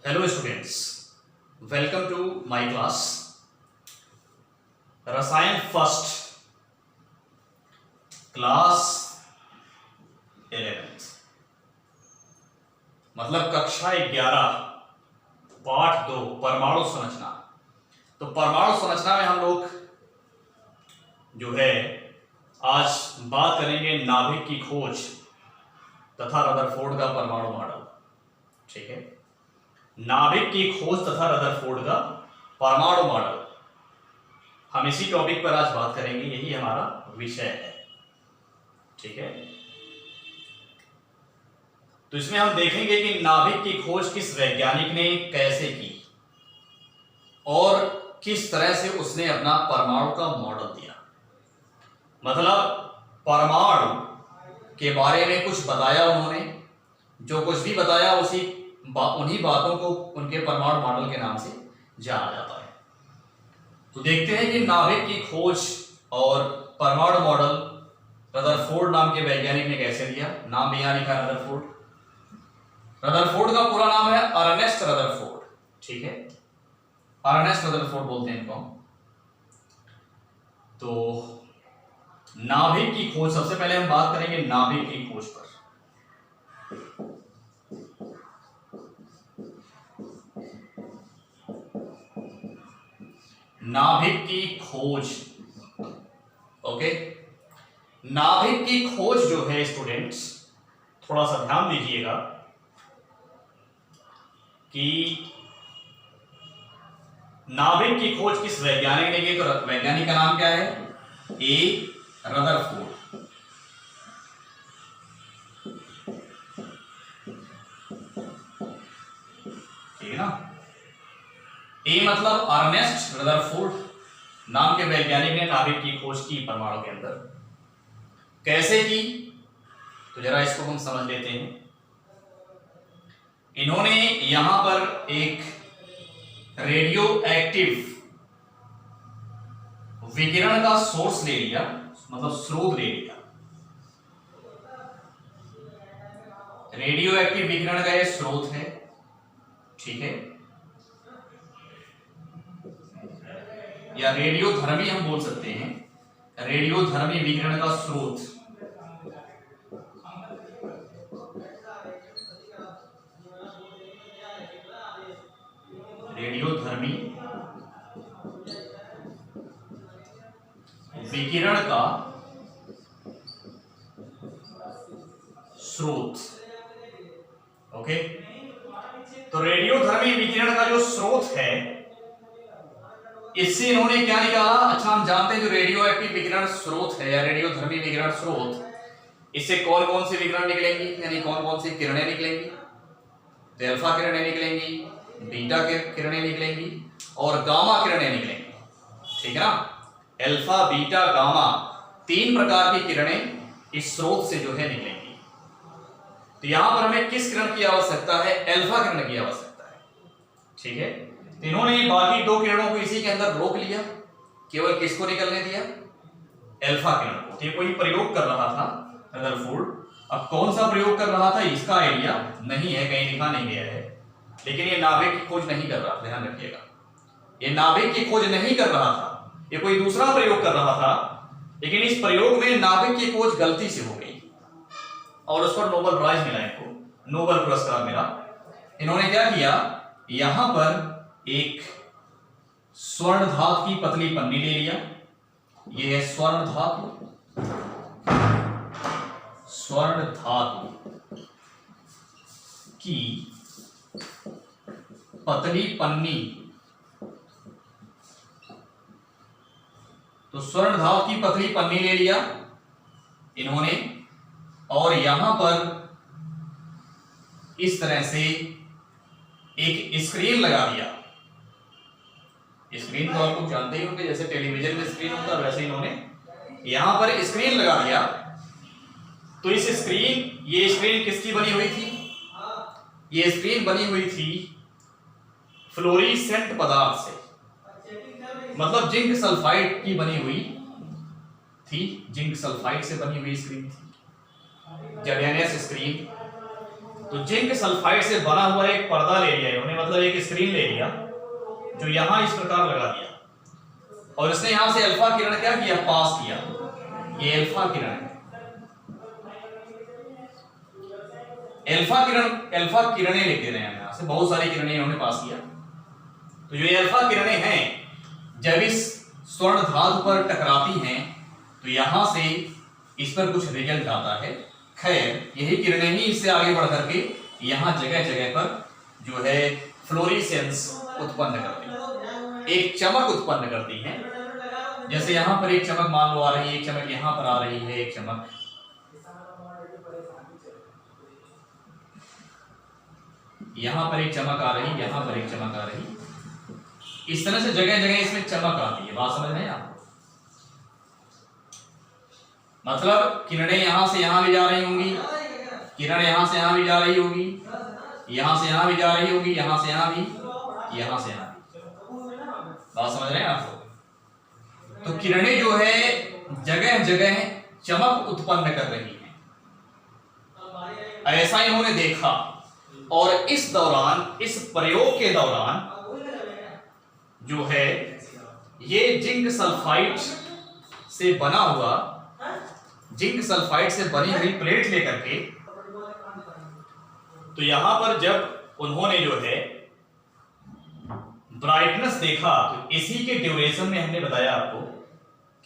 Hello students, welcome to my class. रसायन first class 11th मतलब कक्षा 11 पाठ 2 परमाणु संरचना। तो परमाणु संरचना में हम लोग जो है आज बात करेंगे नाभिक की खोज तथा रदरफोर्ड का परमाणु मॉडल। ठीक है, नाभिक की खोज तथा रदरफोर्ड का परमाणु मॉडल, हम इसी टॉपिक पर आज बात करेंगे, यही हमारा विषय है। ठीक है, तो इसमें हम देखेंगे कि नाभिक की खोज किस वैज्ञानिक ने कैसे की और किस तरह से उसने अपना परमाणु का मॉडल दिया। मतलब परमाणु के बारे में कुछ बताया उन्होंने, जो कुछ भी बताया उन्हीं बातों को उनके परमाणु मॉडल के नाम से जाना जाता है। तो देखते हैं कि नाभिक की खोज और परमाणु मॉडल रदरफोर्ड नाम के वैज्ञानिक ने कैसे दिया। नाम भी यहां लिखा है रदरफोर्ड। रदरफोर्ड का पूरा नाम है अर्नेस्ट रदरफोर्ड। ठीक है, अर्नेस्ट रदरफोर्ड बोलते हैं इनको। तो नाभिक की खोज, सबसे पहले हम बात करेंगे नाभिक की खोज पर। नाभिक की खोज, ओके। नाभिक की खोज जो है स्टूडेंट्स, थोड़ा सा ध्यान दीजिएगा कि नाभिक की खोज किस वैज्ञानिक ने की। तो वैज्ञानिक का नाम क्या है? ए रदरफोर्ड। ठीक है ना, ए मतलब अर्नेस्ट रदरफोर्ड नाम के वैज्ञानिक ने नाभिक की खोज की परमाणु के अंदर। कैसे की, तो जरा इसको हम समझ लेते हैं। इन्होंने यहां पर एक रेडियो एक्टिव विकिरण का सोर्स ले लिया, मतलब स्रोत ले लिया। रेडियो एक्टिव विकिरण का यह स्रोत है। ठीक है, या रेडियोधर्मी हम बोल सकते हैं, रेडियोधर्मी विकिरण का स्रोत। रेडियोधर्मी विकिरण का स्रोत। ओके, तो रेडियोधर्मी विकिरण का जो स्रोत है, इससे इन्होंने क्या निकाला। अच्छा, हम जानते हैं जो रेडियो एक्टिव विकिरण स्रोत है या रेडियोधर्मी विकिरण स्रोत, इससे कौन कौन सी विकिरण निकलेंगी, यानी कौन कौन सी किरणें निकलेंगी। तो अल्फा किरणें निकलेंगी, बीटा किरणें निकलेंगी और गामा किरणें निकलेंगी। ठीक है ना, अल्फा बीटा गामा, 3 प्रकार की किरणें इस स्रोत से जो है निकलेंगी। तो यहां पर हमें किस किरण की आवश्यकता है? अल्फा किरण की आवश्यकता है। ठीक है, तो इन्होंने बाकी 2 किरणों को इसी के अंदर रोक लिया, केवल किसको निकलने दिया? अल्फा किरण को। ये कोई प्रयोग कर रहा था रदरफोर्ड। अब कौन सा प्रयोग कर रहा था इसका आइडिया नहीं है, कहीं लिखा नहीं गया है, लेकिन ये नाभिक की खोज नहीं कर रहा, ध्यान रखिएगा। ये नाभिक की खोज नहीं कर रहा था, ये कोई दूसरा प्रयोग कर रहा था। लेकिन इस प्रयोग में नाभिक की खोज गलती से हो गई और उस पर नोबेल प्राइज मिला, इनको नोबेल पुरस्कार मिला। इन्होंने क्या किया, यहां पर एक स्वर्ण धातु की पतली पन्नी ले लिया। यह है स्वर्ण धातु, स्वर्ण धातु की पतली पन्नी। तो स्वर्ण धातु की पतली पन्नी ले लिया इन्होंने और यहां पर इस तरह से एक स्क्रीन लगा दिया। स्क्रीन तो आप लोग जानते ही होंगे, जैसे टेलीविजन में स्क्रीन होता है, वैसे इन्होंने यहां पर स्क्रीन लगा दिया। तो इस स्क्रीन, ये स्क्रीन किसकी बनी हुई थी? ये स्क्रीन बनी हुई थी फ्लोरीसेंट पदार्थ से, मतलब जिंक सल्फाइड की बनी हुई थी, जिंक सल्फाइड से बनी हुई स्क्रीन थी, जर्मेनियस स्क्रीन। तो जिंक सल्फाइड से बना हुआ एक पर्दा ले लिया इन्होंने, मतलब एक स्क्रीन ले लिया जो यहां इस प्रकार लगा दिया और इसने यहां से अल्फा किरण क्या किया, पास किया। ये अल्फा किरण है। अल्फा किरणें लिख दे रहे हैं यहां से, बहुत सारी किरणें इन्होंने पास किया। तो जो ये अल्फा किरणें हैं जब इस स्वर्ण धातु पर टकराती हैं तो यहां से इस पर कुछ रिजल्ट आता है। खैर यही किरणें ही इससे आगे बढ़ करके यहां जगह जगह पर जो है फ्लोरेसेंस उत्पन्न करती है, एक चमक उत्पन्न करती है। जैसे यहां पर एक चमक मान लो आ रही है, एक चमक यहां पर आ रही है, एक चमक यहां पर एक चमक आ रही, यहां पर एक चमक आ रही। इस तरह से जगह जगह इसमें चमक आती है। बात समझ रहे हैं आप? मतलब किरणें यहां से यहां भी जा रही होंगी, किरण यहां से यहां भी जा रही होगी, यहां से यहां भी जा रही होगी, यहां से यहां भी, यहां से यहां भी। बात समझ रहे हैं आप? तो किरणें जो है जगह जगह चमक उत्पन्न कर रही हैं, ऐसा इन्होंने देखा। और इस दौरान, इस प्रयोग के दौरान जो है ये जिंक सल्फाइड से बना हुआ, जिंक सल्फाइड से बनी हुई प्लेट लेकर के, तो यहां पर जब उन्होंने जो है ब्राइटनेस देखा तो इसी के ड्यूरेशन में हमने बताया आपको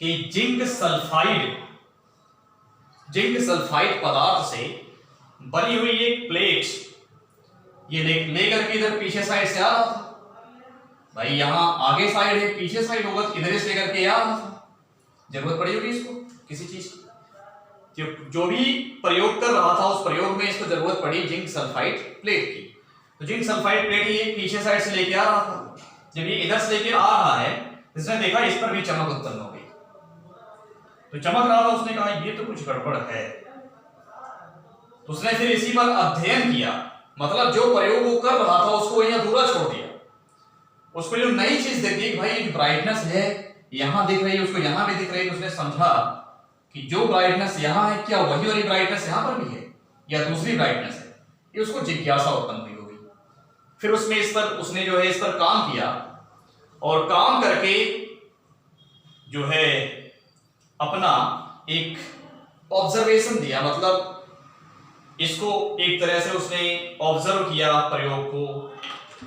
कि जिंक सल्फाइड पदार्थ से बनी हुई एक प्लेट ये लेकर के इधर पीछे साइड से आ रहा था। भाई यहां आगे साइड है, पीछे साइड होगा, इधर से लेकर के आ रहा था। जरूरत पड़ी होगी इसको किसी चीज की, जो भी प्रयोग कर रहा था उस प्रयोग में इसको जरूरत पड़ी जिंक सल्फाइड प्लेट की। तो जिंक सल्फाइड प्लेट ये पीछे साइड से लेके आ रहा था। जब ये इधर से लेके आ रहा है, इसने देखा इस पर भी चमक उत्पन्न हो गई। तो चमक रहा था, उसने कहा ये तो कुछ गड़बड़ है। तो उसने फिर इसी पर अध्ययन किया, मतलब जो प्रयोग वो कर रहा था उसको वहीं अधूरा छोड़ दिया। उसको जो नई चीज देखी कि भाई ब्राइटनेस है यहां दिख रही है, उसको यहां भी दिख रही है। तो उसने समझा कि जो ब्राइटनेस यहां है क्या वही वाली ब्राइटनेस यहां पर भी है या दूसरी ब्राइटनेस है। ये उसको जिज्ञासा उत्पन्न हुई होगी। फिर उसने जो है इस पर काम किया और काम करके जो है अपना एक ऑब्जर्वेशन दिया, मतलब इसको एक तरह से उसने ऑब्जर्व किया प्रयोग को,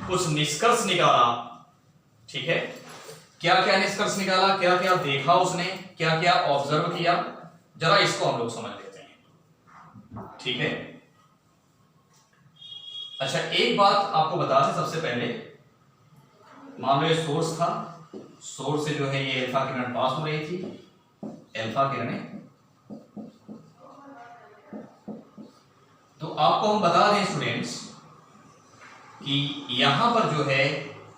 कुछ निष्कर्ष निकाला। ठीक है, क्या क्या निष्कर्ष निकाला, क्या क्या देखा उसने, क्या क्या ऑब्जर्व किया, जरा इसको हम लोग समझ लेते हैं। ठीक है, अच्छा एक बात आपको बता दें सबसे पहले, मान लो ये सोर्स था, सोर्स से जो है ये अल्फा किरण पास हो रही थी, अल्फा किरणें। तो आपको हम बता दें स्टूडेंट्स कि यहां पर जो है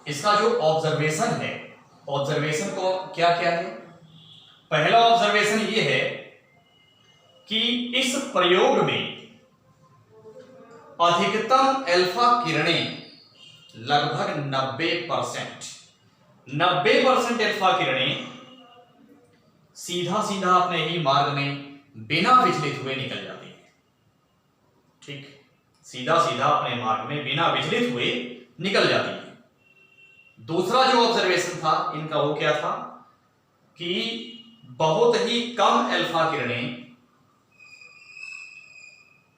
इसका जो ऑब्जर्वेशन है, ऑब्जर्वेशन को क्या क्या है। पहला ऑब्जर्वेशन ये है कि इस प्रयोग में अधिकतम अल्फा किरणें लगभग 90% अल्फा किरणें सीधा सीधा अपने ही मार्ग में बिना विचलित हुए निकल जाती हैं। ठीक, सीधा सीधा अपने मार्ग में बिना विचलित हुए निकल जाती है। दूसरा जो ऑब्जर्वेशन था इनका वो क्या था कि बहुत ही कम अल्फा किरणें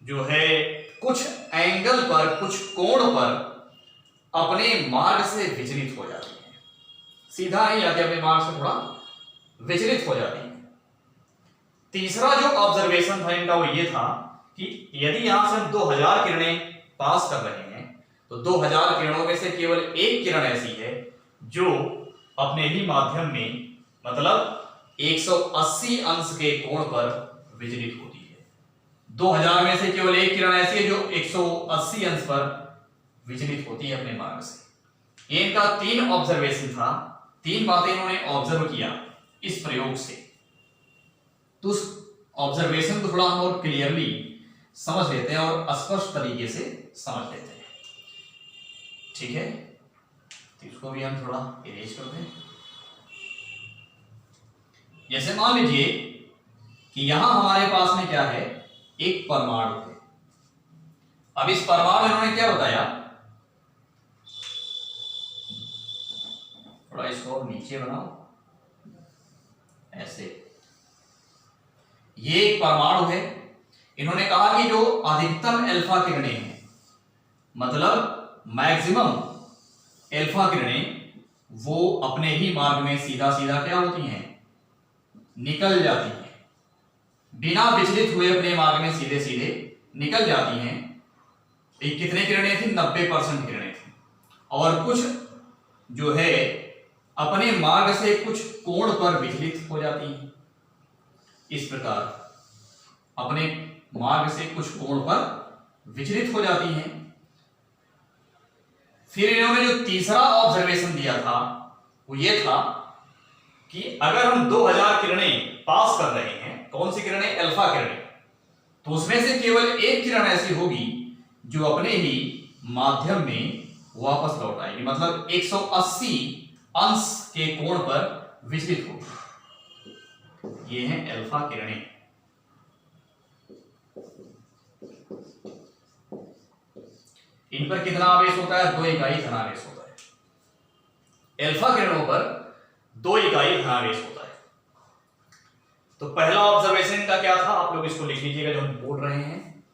जो है कुछ एंगल पर, कुछ कोण पर अपने मार्ग से विचलित हो जाती हैं, सीधा नहीं जाती, अपने मार्ग से थोड़ा विचलित हो जाती हैं। तीसरा जो ऑब्जर्वेशन था इनका वो ये था कि यदि यहां से हम 2000 किरणें पास कर रहे हैं तो 2000 किरणों में से केवल एक किरण ऐसी है जो अपने ही माध्यम में, मतलब 180 अंश के कोण पर विचलित होती है। 2000 में से केवल एक किरण ऐसी है जो 180 अंश पर विचलित होती है अपने मार्ग से। ये इनका 3 ऑब्जर्वेशन था, 3 बातें इन्होंने ऑब्जर्व किया इस प्रयोग से। तो उस ऑब्जर्वेशन को थोड़ा हम और क्लियरली समझ लेते हैं और स्पष्ट तरीके से समझ लेते हैं। ठीक है, तो इसको भी हम थोड़ा इरेज करते हैं। जैसे मान लीजिए कि यहां हमारे पास में क्या है, एक परमाणु है। अब इस परमाणु इन्होंने क्या बताया, थोड़ा इसको और नीचे बनाओ ऐसे, ये एक परमाणु है। इन्होंने कहा कि जो अधिकतम अल्फा किरणें हैं, मतलब मैक्सिमम अल्फा किरणें, वो अपने ही मार्ग में सीधा सीधा क्या होती हैं, निकल जाती हैं, बिना विचलित हुए अपने मार्ग में सीधे सीधे निकल जाती हैं। ये कितने किरणें थी, 90% किरणें थी। और कुछ जो है अपने मार्ग से कुछ कोण पर विचलित हो जाती हैं। इस प्रकार अपने मार्ग से कुछ कोण पर विचलित हो जाती हैं। फिर इन्होंने जो तीसरा ऑब्जर्वेशन दिया था वो ये था कि अगर हम 2000 किरणें पास कर रहे हैं, कौन सी किरणें, अल्फा किरणें, तो उसमें से केवल एक किरण ऐसी होगी जो अपने ही माध्यम में वापस लौट आएगी, मतलब 180 अंश के कोण पर विचलित होगी। ये हैं अल्फा किरणें। इन पर कितना आवेश होता है, 2 इकाई धनावेश होता है। अल्फा किरणों पर 2 इकाई धनावेश होता है। तो पहला ऑब्जर्वेशन का क्या था, आप लोग इसको लिख लीजिएगा जो हम बोल रहे हैं,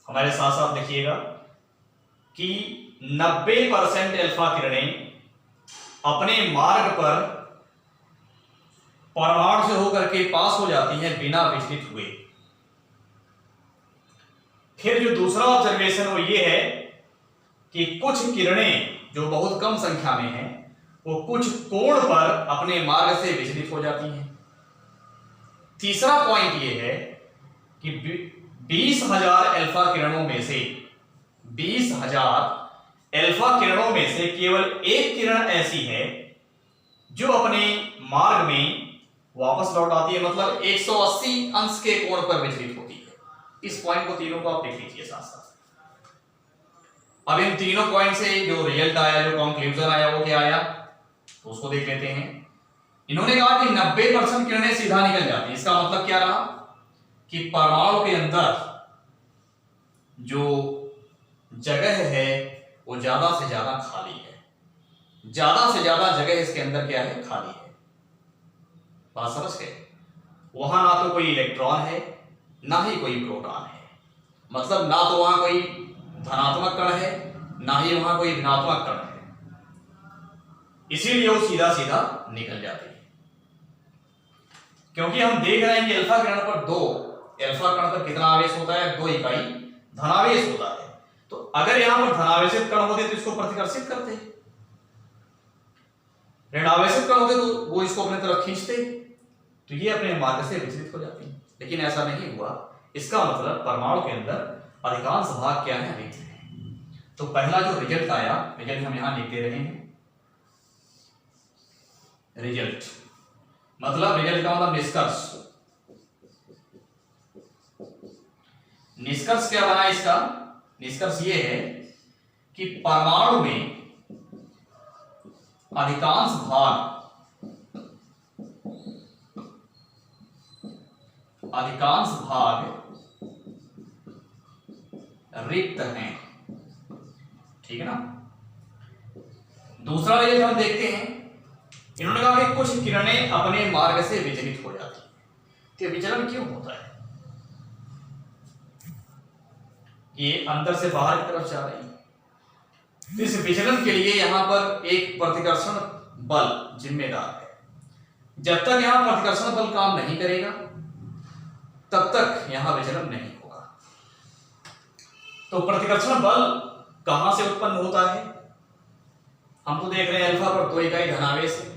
हमारे साथ साथ लिखिएगा कि 90% अल्फा किरणें अपने मार्ग पर परमाणु से होकर के पास हो जाती हैं बिना विचलित हुए। फिर जो दूसरा ऑब्जर्वेशन वो ये है कि कुछ किरणें जो बहुत कम संख्या में हैं, वो कुछ कोण पर अपने मार्ग से विचलित हो जाती हैं। तीसरा पॉइंट ये है कि 20,000 अल्फा किरणों में से 20,000 अल्फा किरणों में से केवल एक किरण ऐसी है जो अपने मार्ग में वापस लौट आती है, मतलब 180 अंश के कोण पर विचलित होती है। इस पॉइंट को तीनों को आप लिख लीजिए साथ साथ। अब इन तीनों पॉइंट से जो रिजल्ट आया, जो कंक्लूजन आया, वो क्या आया, तो उसको देख लेते हैं। इन्होंने कहा कि 90% किरणें सीधा निकल जाती हैं। इसका मतलब क्या रहा कि परमाणु के अंदर जो जगह है वो ज्यादा से ज्यादा खाली है। ज्यादा से ज्यादा जगह इसके अंदर क्या है, खाली है। बात समझ गए? वहां ना तो कोई इलेक्ट्रॉन है ना ही कोई प्रोटॉन है, मतलब ना तो वहां कोई धनात्मक कण है ना ही वहां कोई ऋणात्मक कण है। इसीलिए वो सीधा सीधा निकल जाती है। क्योंकि हम देख रहे हैं कि अल्फा किरण पर अल्फा कण पर कितना आवेश होता है, 2 इकाई धनावेश होता है। तो अगर यहां पर धनावेशित कण होते तो इसको प्रतिकर्षित करते, ऋणावेशित कण होते तो वो इसको अपने तरफ खींचते, तो ये अपने मार्ग से विचलित हो जाती है। लेकिन ऐसा नहीं हुआ। इसका मतलब परमाणु के अंदर अधिकांश भाग क्या है, रिक्त है। तो पहला जो रिजल्ट आया, रिजल्ट हम यहां लिख दे रहे हैं। रिजल्ट मतलब रिजल्ट का मतलब निष्कर्ष। निष्कर्ष क्या बना इसका? निष्कर्ष ये है कि परमाणु में अधिकांश भाग रिक्त हैं। ठीक है ना? दूसरा रिजल्ट हम देखते हैं। इन्होंने कहा कि कुछ किरणें अपने मार्ग से विचलित हो जाती हैं। तो विचलन क्यों होता है? ये अंदर से बाहर की तरफ जा रही है। तो इस विचलन के लिए यहां पर एक प्रतिकर्षण बल जिम्मेदार है। जब तक यहां प्रतिकर्षण बल काम नहीं करेगा तब तक यहां विचलन नहीं होगा। तो प्रतिकर्षण बल कहां से उत्पन्न होता है? हम तो देख रहे हैं अल्फा पर 2 इकाई धनावेश है,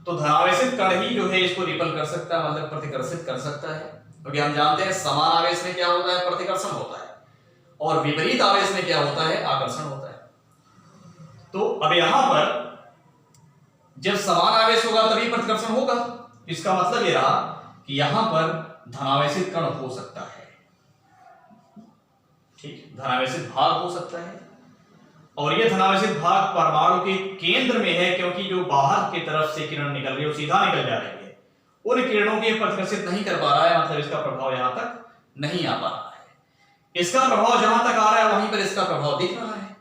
तो धनावेशित कण ही जो है इसको रिपल कर सकता है, मतलब प्रतिकर्षित कर सकता है। क्योंकि हम जानते हैं समान आवेश में क्या होता है, प्रतिकर्षण होता है, और विपरीत आवेश में क्या होता है, आकर्षण होता है। तो अब यहां पर जब समान आवेश होगा तभी प्रतिकर्षण होगा। इसका मतलब यह रहा कि यहां पर धनावेशित कण हो सकता है, ठीक, धनावेशित भाग हो सकता है। और यह धनावेशित भाग परमाणु के केंद्र में है, क्योंकि जो बाहर की तरफ से किरण निकल रही है वो सीधा निकल जा रही है, उन किरणों को प्रतिकर्षित नहीं कर पा रहा है, मतलब इसका प्रभाव यहां तक नहीं आ पा रहा है। इसका प्रभाव जहां तक आ रहा है वहीं पर इसका प्रभाव दिख रहा है,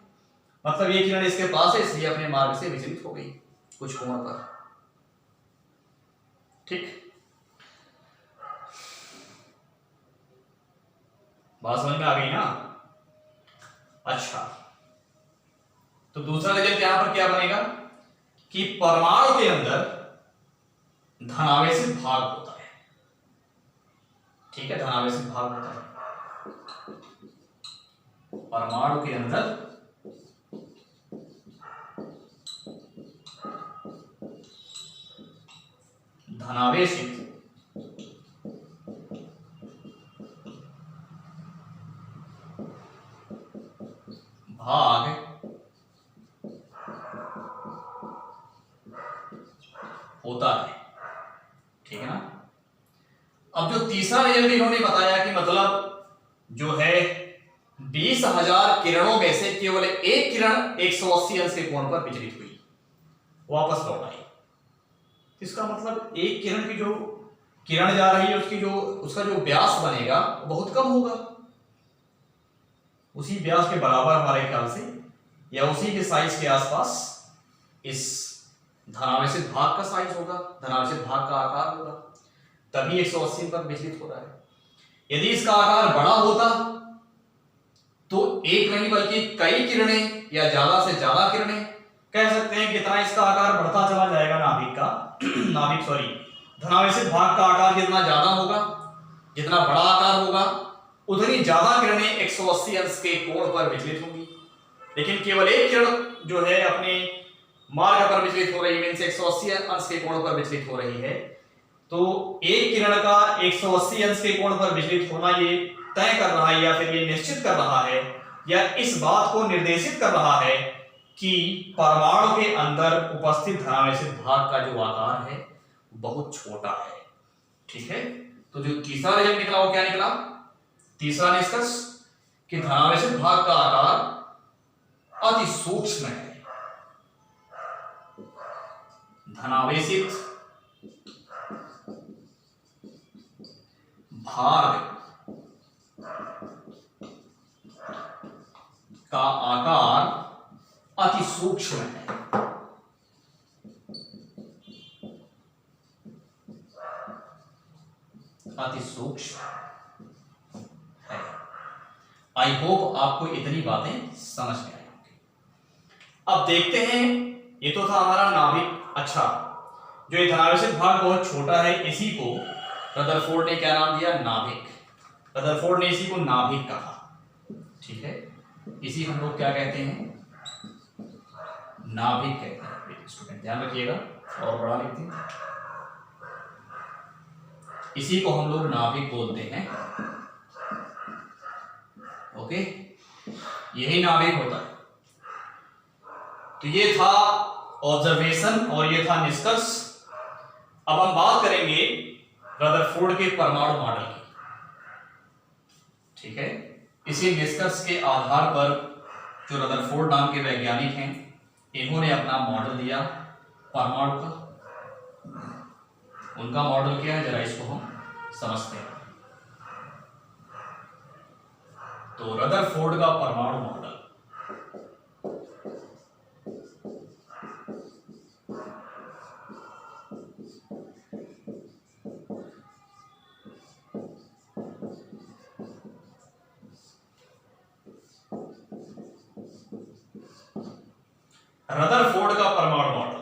मतलब ये किरण इसके पास है इसलिए अपने मार्ग से विचलित हो गई कुछ कोण पर। ठीक, बात समझ में आ गई ना? अच्छा, तो दूसरा रिजल्ट यहां पर क्या बनेगा कि परमाणु के अंदर धनावेशित भाग होता है। ठीक है, धनावेशित भाग होता है परमाणु के अंदर धनावेशित भाग होता है। ठीक है ना? अब जो तीसरा रिजल्ट इन्होंने बताया कि मतलब जो है 20,000 किरणों में से केवल एक किरण 180 अंश के कोण पर विचलित हुई, वापस लौट आई। इसका मतलब एक किरण की जो किरण जा रही है उसका जो व्यास बनेगा बहुत कम होगा, उसी व्यास के बराबर हमारे ख्याल से या उसी के साइज के आसपास इस धनावेशित भाग का साइज होगा, धनावेशित भाग का आकार होगा, तभी 180 पर विचलित हो रहा है। यदि इसका आकार बड़ा होता तो एक नहीं बल्कि कई किरणें या ज्यादा से ज्यादा किरणें, कह सकते हैं कितना इसका आकार बढ़ता चला जाएगा नाभिक का धनावेशित भाग का आकार जितना ज्यादा होगा, जितना बड़ा आकार होगा, उतनी ज्यादा किरणें 180 अंश के कोण पर विचलित होंगी। लेकिन केवल एक किरण जो है अपने मार्ग पर विचलित हो रही है, 180 अंश के कोण पर विचलित हो रही है, तो एक किरण का 180 अंश के कोण पर विचलित होना ये तय कर रहा है या फिर ये निश्चित कर रहा है या इस बात को निर्देशित कर रहा है कि परमाणु के अंदर उपस्थित धनावेशित भाग का जो आकार है बहुत छोटा है। ठीक है, तो जो तीसरा रिजल्ट निकला वो क्या निकला? तीसरा निष्कर्ष कि धनावेशित भाग का आकार अति सूक्ष्म है। धनावेशित भाग का आकार अति सूक्ष्म है। अति सूक्ष्म है। आई होप आपको इतनी बातें समझ में आई होंगी। अब देखते हैं, ये तो था हमारा नाभिक। अच्छा, जो ये धनावेशित भाग बहुत छोटा है, इसी को रदरफोर्ड ने क्या नाम दिया? नाभिक। रदरफोर्ड ने इसी को नाभिक कहा। ठीक है, इसी हम लोग क्या कहते हैं? नाभिक कहते हैं। स्टूडेंट ध्यान रखिएगा, और बड़ा लिखते हैं, इसी को हम लोग नाभिक बोलते हैं। ओके, यही नाभिक होता है। तो ये था ऑब्जर्वेशन और ये था निष्कर्ष। अब हम बात करेंगे रदरफोर्ड के परमाणु मॉडल की। ठीक है, इसी निष्कर्ष के आधार पर जो रदरफोर्ड नाम के वैज्ञानिक हैं, इन्होंने अपना मॉडल दिया परमाणु का। उनका मॉडल क्या है, जरा इसको हम समझते हैं। तो रदरफोर्ड का परमाणु मॉडल, रदरफोर्ड का परमाणु मॉडल,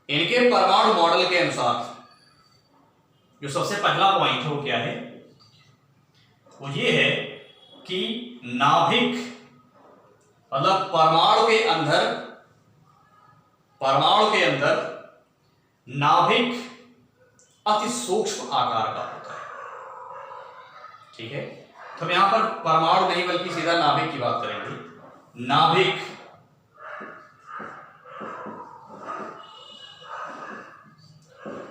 इनके परमाणु मॉडल के अनुसार जो सबसे पहला पॉइंट है वो क्या है? वो ये है कि नाभिक मतलब परमाणु के अंदर नाभिक अति सूक्ष्म आकार का होता है। ठीक है, तो हम यहां पर परमाणु नहीं बल्कि सीधा नाभिक की बात करेंगे। नाभिक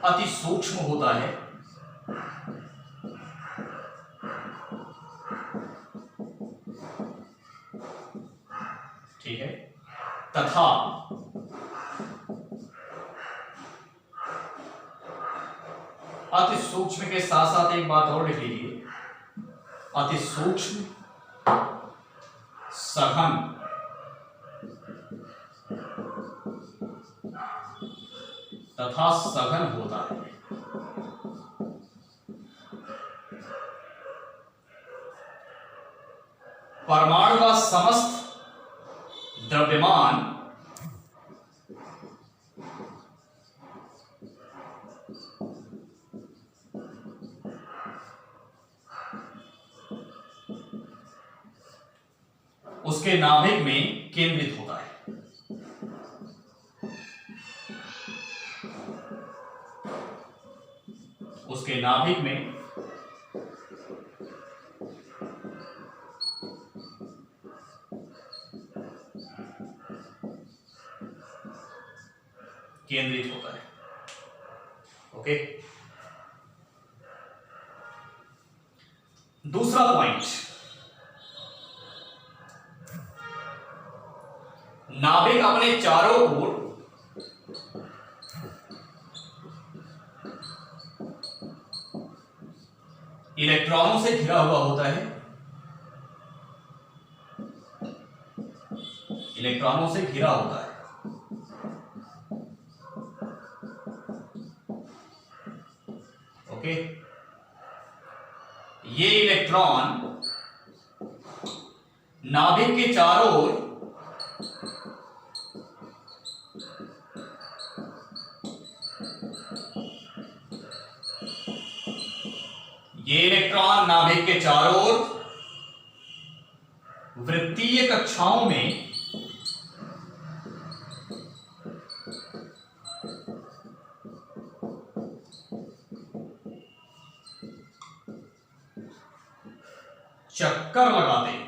अति सूक्ष्म होता है ठीक है, तथा अति सूक्ष्म के साथ साथ एक बात और लिख लीजिए अति सूक्ष्म, सघन तथा सघन होता है। परमाणु का समस्त द्रव्यमान उसके नाभिक में केंद्रित होता है। उसके नाभिक में केंद्रित होता है। ओके, दूसरा पॉइंट, नाभिक अपने चारों ओर इलेक्ट्रॉनों से घिरा हुआ होता है। इलेक्ट्रॉनों से घिरा होता है। ओके, ये इलेक्ट्रॉन नाभिक के चारों ओर नाभिक के चारों ओर वृत्तीय कक्षाओं में चक्कर लगाते हैं।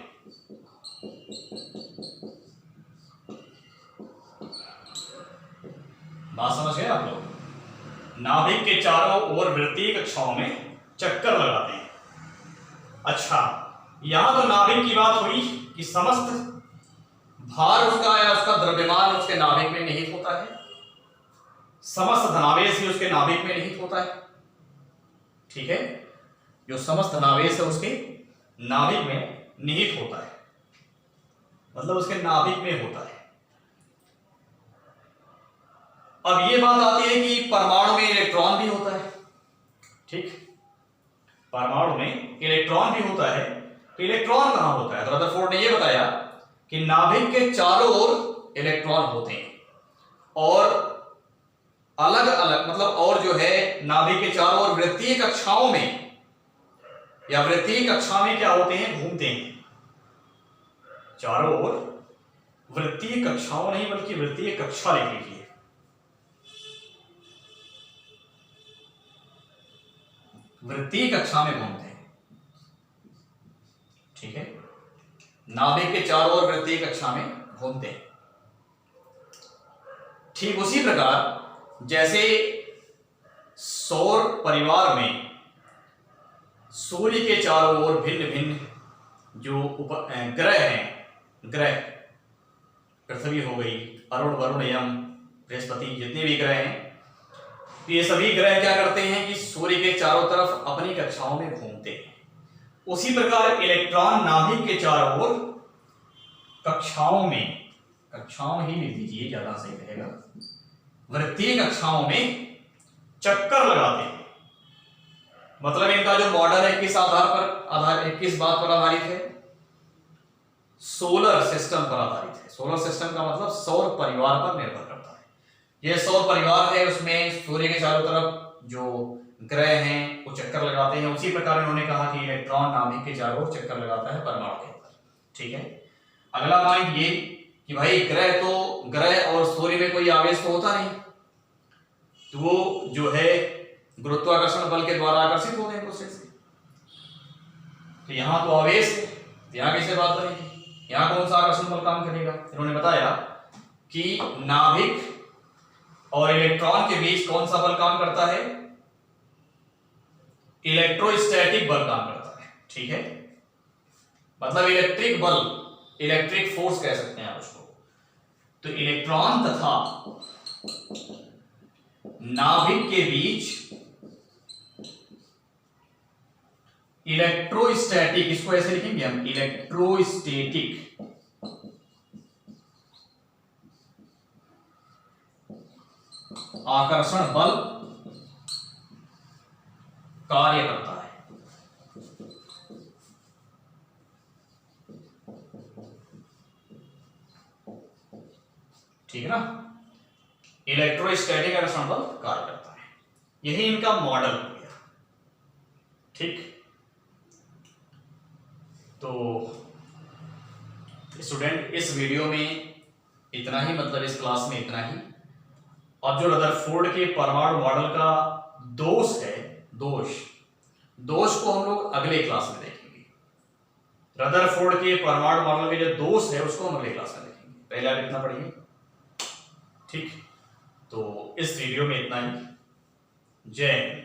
बात समझ गए आप लोग? नाभिक के चारों ओर वृत्तीय कक्षाओं में चक्कर लगाते हैं। अच्छा, यहां तो नाभिक की बात हुई कि समस्त भार उसका या उसका द्रव्यमान उसके नाभिक में निहित होता है। समस्त धनावेश ही उसके नाभिक में निहित होता है। ठीक है, जो समस्त धनावेश है उसके नाभिक में निहित होता है, मतलब उसके नाभिक में होता है। अब ये बात आती है कि परमाणु में इलेक्ट्रॉन भी होता है। ठीक, परमाणु में इलेक्ट्रॉन भी होता है। तो इलेक्ट्रॉन कहां होता है? तो रदरफोर्ड ने यह बताया कि नाभिक के चारों ओर इलेक्ट्रॉन होते हैं और अलग अलग, मतलब और जो है नाभिक के चारों ओर वृत्तीय कक्षाओं में या वृत्तीय कक्षा में क्या होते हैं? घूमते हैं। चारों ओर वृत्तीय कक्षाओं नहीं बल्कि वृत्तीय कक्षा लिख लीजिए। वृत्तीय कक्षा में घूमते हैं। ठीक है, नाभिक के चारों ओर वृत्तीय कक्षा में घूमते हैं। ठीक उसी प्रकार जैसे सौर परिवार में सूर्य के चारों ओर भिन्न भिन्न जो ग्रह हैं, ग्रह पृथ्वी हो गई, अरुण वरुण यम बृहस्पति, जितने भी ग्रह हैं, ये सभी ग्रह क्या करते हैं कि सूर्य के चारों तरफ अपनी कक्षाओं में घूमते हैं। उसी प्रकार इलेक्ट्रॉन नाभिक के चारों ओर कक्षाओं में, कक्षाओं ही लिख दीजिए ज्यादा सही रहेगा, वृत्तीय कक्षाओं में चक्कर लगाते हैं। मतलब इनका जो मॉडल है किस किस बात पर आधारित है? सोलर सिस्टम पर आधारित है। सोलर सिस्टम का मतलब सौर परिवार पर निर्भर करता है। यह सौर परिवार है, उसमें सूर्य के चारों तरफ जो ग्रह हैं वो चक्कर लगाते हैं। उसी प्रकार इन्होंने कहा कि इलेक्ट्रॉन नाभिक के चारों ओर चक्कर लगाता है परमाणु के अंदर। ठीक है, अगला पॉइंट ये कि भाई ग्रह और सूर्य में कोई आवेश तो होता नहीं, तो वो जो है गुरुत्वाकर्षण बल के द्वारा आकर्षित होते हैं एक दूसरे से। तो यहां तो आवेश है, यहां कैसे बात बनेगी? यहां कौन सा आकर्षण बल काम करेगा? इन्होंने बताया कि नाभिक और इलेक्ट्रॉन के बीच कौन सा बल काम करता है? इलेक्ट्रोस्टैटिक बल काम करता है। ठीक है, मतलब इलेक्ट्रिक बल, इलेक्ट्रिक फोर्स कह सकते हैं आप उसको। तो इलेक्ट्रॉन तथा नाभिक के बीच इलेक्ट्रोस्टैटिक, इसको ऐसे लिखेंगे हम, इलेक्ट्रोस्टैटिक आकर्षण बल कार्य करता है। ठीक है ना, इलेक्ट्रोस्टैटिक आकर्षण बल कार्य करता है, यही इनका मॉडल हो गया। ठीक, तो स्टूडेंट इस वीडियो में इतना ही, मतलब इस क्लास में इतना ही। अब जो रदरफोर्ड के परमाणु मॉडल का दोष है, दोष को हम लोग अगले क्लास में देखेंगे। रदरफोर्ड के परमाणु मॉडल के जो दोष है उसको हम अगले क्लास में देखेंगे, पहले आप इतना पढ़िए। ठीक, तो इस वीडियो में इतना ही। जय हिंद।